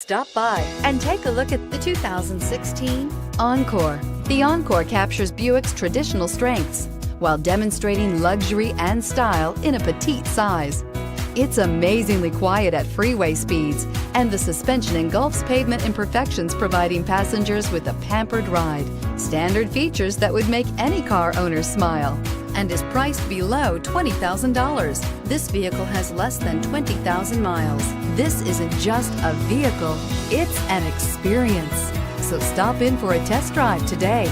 Stop by and take a look at the 2016 Encore. The Encore captures Buick's traditional strengths while demonstrating luxury and style in a petite size. It's amazingly quiet at freeway speeds, and the suspension engulfs pavement imperfections, providing passengers with a pampered ride. Standard features that would make any car owner smile, and is priced below $20,000. This vehicle has less than 20,000 miles. This isn't just a vehicle, it's an experience. So stop in for a test drive today.